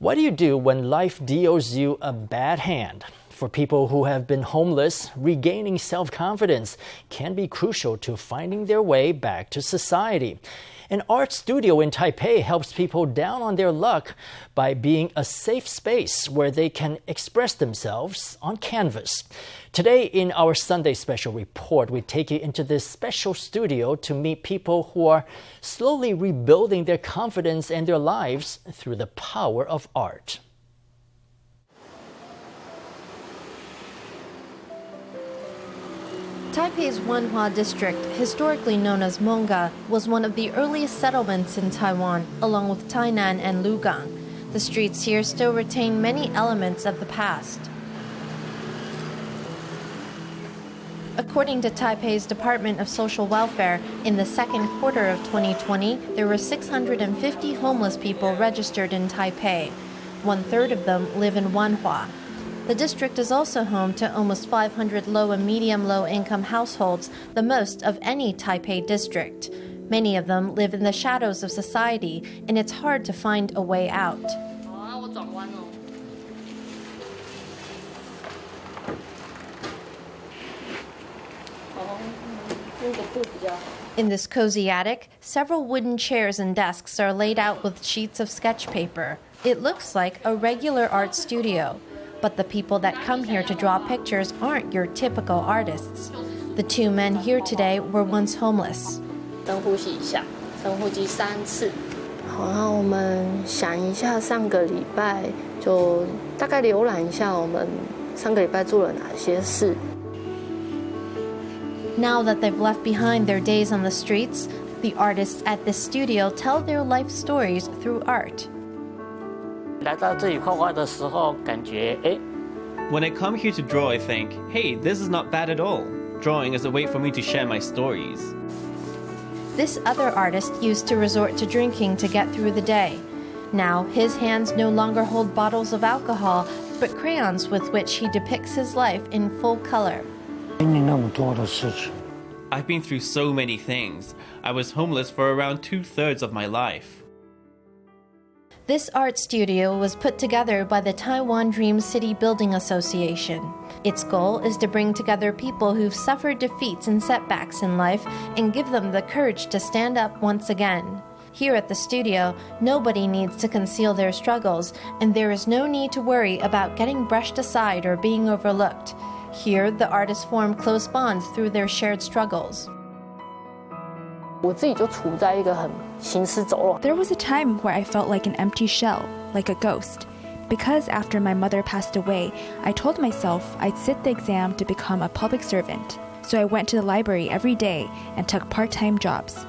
What do you do when life deals you a bad hand? For people who have been homeless, regaining self-confidence can be crucial to finding their way back to society. An art studio in Taipei helps people down on their luck by being a safe space where they can express themselves on canvas. Today in our Sunday Special report, we take you into this special studio to meet people who are slowly rebuilding their confidence and their lives through the power of art. Taipei's Wanhua district, historically known as Monga, was one of the earliest settlements in Taiwan, along with Tainan and Lukang. The streets here still retain many elements of the past. According to Taipei's Department of Social Welfare, in the second quarter of 2020, there were 650 homeless people registered in Taipei. 1/3 of them live in Wanhua. The district is also home to almost 500 low and medium-low-income households, the most of any Taipei district. Many of them live in the shadows of society, and it's hard to find a way out. In this cozy attic, several wooden chairs and desks are laid out with sheets of sketch paper. It looks like a regular art studio. But the people that come here to draw pictures aren't your typical artists. The two men here today were once homeless. 深呼吸一下，深呼吸3次。好，那我们想一下，上个礼拜就大概浏览一下我们上个礼拜做了哪些事。 Now that they've left behind their days on the streets, the artists at this studio tell their life stories through art. 来到这里画画的时候，感觉 When I come here to draw, I think, hey, this is not bad at all. Drawing is a way for me to share my stories. This other artist used to resort to drinking to get through the day. Now, his hands no longer hold bottles of alcohol, but crayons with which he depicts his life in full color. I've been through so many things. I was homeless for around 2/3 of my life. This art studio was put together by the Taiwan Dream City Building Association. Its goal is to bring together people who've suffered defeats and setbacks in life and give them the courage to stand up once again. Here at the studio, nobody needs to conceal their struggles, and there is no need to worry about getting brushed aside or being overlooked. Here, the artists form close bonds through their shared struggles. 我自己就处在一个很行尸走肉。 There was a time where I felt like an empty shell, like a ghost. Because after my mother passed away, I told myself I'd sit the exam to become a public servant. So I went to the library every day and took part-time jobs.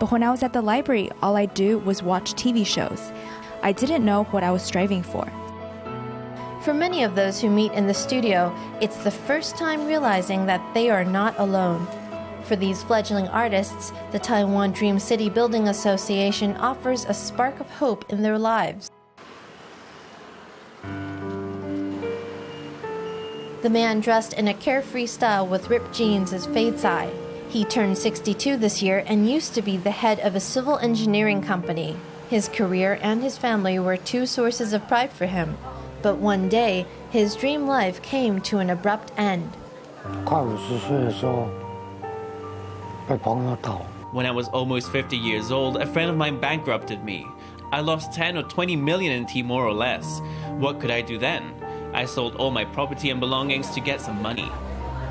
But when I was at the library, all I'd do was watch TV shows. I didn't know what I was striving for. For many of those who meet in the studio, it's the first time realizing that they are not alone. For these fledgling artists, the Taiwan Dream City Building Association offers a spark of hope in their lives. The man dressed in a carefree style with ripped jeans is Fei Tsai. He turned 62 this year and used to be the head of a civil engineering company. His career and his family were two sources of pride for him. But one day, his dream life came to an abrupt end. When I was almost 50 years old, a friend of mine bankrupted me. I lost 10 or 20 million NT more or less. What could I do then? I sold all my property and belongings to get some money.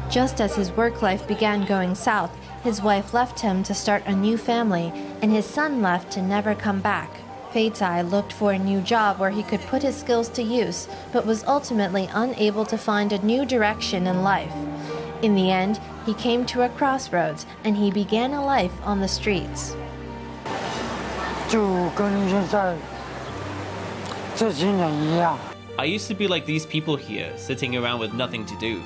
Just as his work life began going south, his wife left him to start a new family, and his son left to never come back. Fei Tsai looked for a new job where he could put his skills to use, but was ultimately unable to find a new direction in life. In the end, he came to a crossroads and he began a life on the streets. I used to be like these people here, sitting around with nothing to do.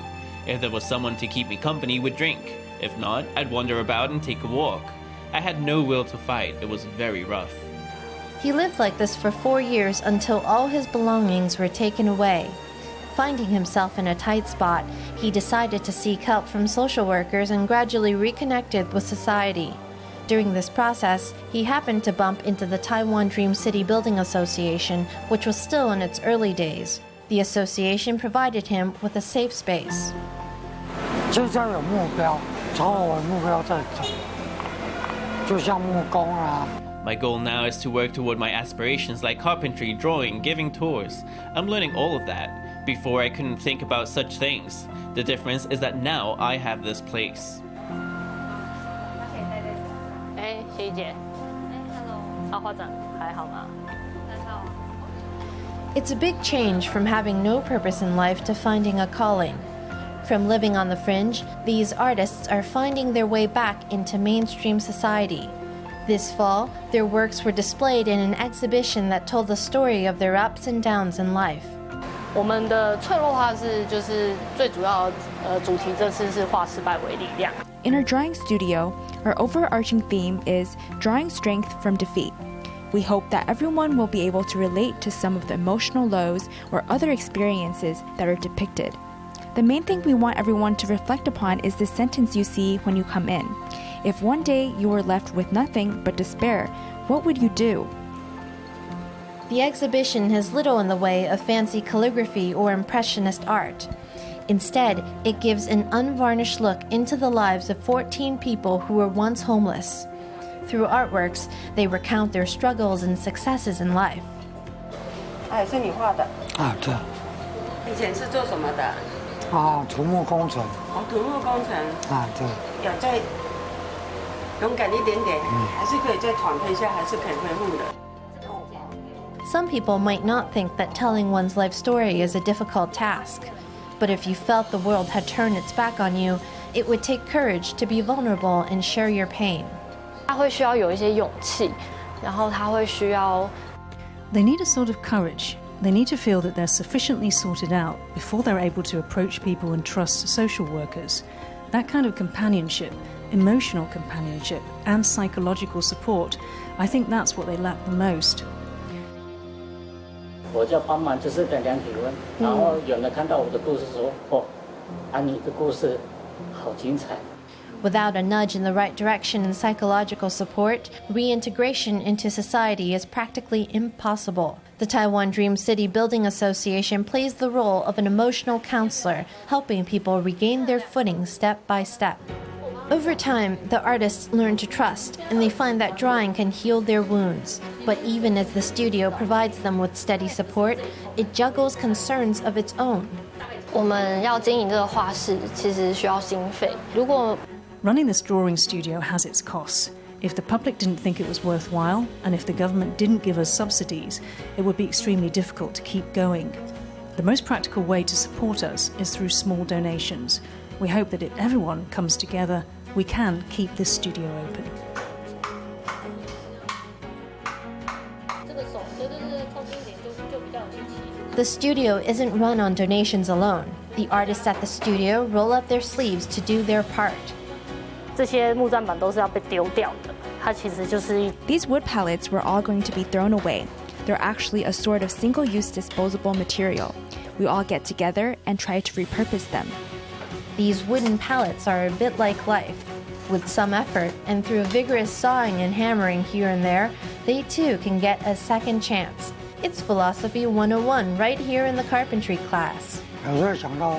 If there was someone to keep me company, we'd drink. If not, I'd wander about and take a walk. I had no will to fight. It was very rough. He lived like this for 4 years until all his belongings were taken away. Finding himself in a tight spot, he decided to seek help from social workers and gradually reconnected with society. During this process, he happened to bump into the Taiwan Dream City Building Association, which was still in its early days. The association provided him with a safe space. 现在有目标，朝我的目标在走，就像木工啊。 My goal now is to work toward my aspirations like carpentry, drawing, giving tours. I'm learning all of that. Before I couldn't think about such things. The difference is that now I have this place. It's a big change from having no purpose in life to finding a calling. From living on the fringe, these artists are finding their way back into mainstream society. This fall, their works were displayed in an exhibition that told the story of their ups and downs in life. 我们的脆弱化就是最主要主题，这次是化失败为力量。 In our drawing studio, our overarching theme is drawing strength from defeat. We hope that everyone will be able to relate to some of the emotional lows or other experiences that are depicted. The main thing we want everyone to reflect upon is the sentence you see when you come in. If one day you were left with nothing but despair, what would you do? The exhibition has little in the way of fancy calligraphy or impressionist art. Instead, it gives an unvarnished look into the lives of 14 people who were once homeless. Through artworks, they recount their struggles and successes in life. 也是你画的？啊，对。以前是做什么的？啊，土木工程。哦，土木工程。啊，对。有再勇敢一点点，还是可以再闯一下，还是可以恢复的。 Some people might not think that telling one's life story is a difficult task. But if you felt the world had turned its back on you, it would take courage to be vulnerable and share your pain. 他会需要有一些勇气，然后他会需要。 They need a sort of courage. They need to feel that they're sufficiently sorted out before they're able to approach people and trust social workers. That kind of companionship, emotional companionship, and psychological support, I think that's what they lack the most. 我就帮忙就是量量体温，然后有人看到我的故事说：“哦，你的故事好精彩。” Without a nudge in the right direction and psychological support, reintegration into society is practically impossible. The Taiwan Dream City Building Association plays the role of an emotional counselor, helping people regain their footing step by step. Over time, the artists learn to trust, and they find that drawing can heal their wounds. But even as the studio provides them with steady support, it juggles concerns of its own. 我们要经营这个画室，其实需要经费。如果 Running this drawing studio has its costs. If the public didn't think it was worthwhile, and if the government didn't give us subsidies, it would be extremely difficult to keep going. The most practical way to support us is through small donations. We hope that if everyone comes together, we can keep this studio open. The studio isn't run on donations alone. The artists at the studio roll up their sleeves to do their part. 这些木栈板都是要被丢掉的，它其实就是These wood pallets were all going to be thrown away. They're actually a sort of single-use disposable material. We all get together and try to repurpose them. These wooden pallets are a bit like life. With some effort and through vigorous sawing and hammering here and there, they too can get a second chance. It's Philosophy 101 right here in the Carpentry class. 有时候想到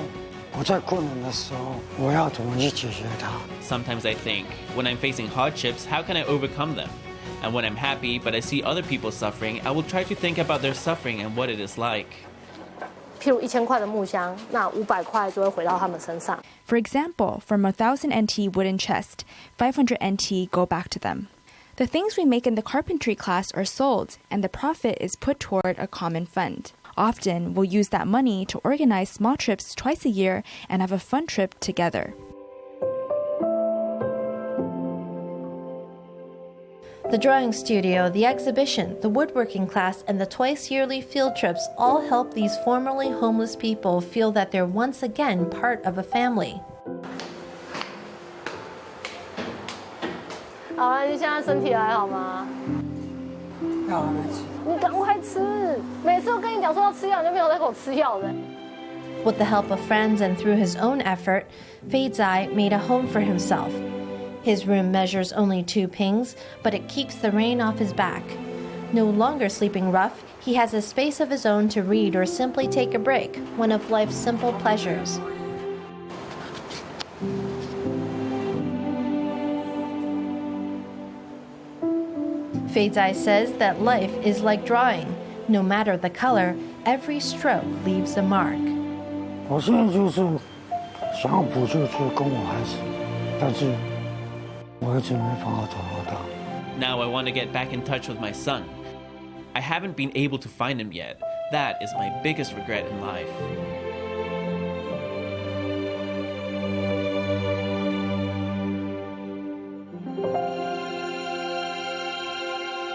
我在困难的时候，我要怎么去解决它。 Sometimes I think, when I'm facing hardships, how can I overcome them? And when I'm happy but I see other people suffering, I will try to think about their suffering and what it is like. 譬如1000块的木箱，那500块就会回到他们身上。 For example, from 1,000 NT wooden chest, 500 NT go back to them. The things we make in the carpentry class are sold, and the profit is put toward a common fund. Often, we'll use that money to organize small trips twice a year and have a fun trip together. The drawing studio, the exhibition, the woodworking class, and the twice-yearly field trips all help these formerly homeless people feel that they're once again part of a family. 好啊，你现在身体还好吗？药还没吃。你赶快吃！每次我跟你讲说要吃药，你就没有再给我吃药的。 With the help of friends and through his own effort, Fei Zai made a home for himself. His room measures only 2 pings, but it keeps the rain off his back. No longer sleeping rough, he has a space of his own to read or simply take a break, one of life's simple pleasures. Fei Zai says that life is like drawing. No matter the color, every stroke leaves a mark. 我现在就是想要补救去跟我孩子，但是我一直没办法找到他。 Now I want to get back in touch with my son. I haven't been able to find him yet. That is my biggest regret in life.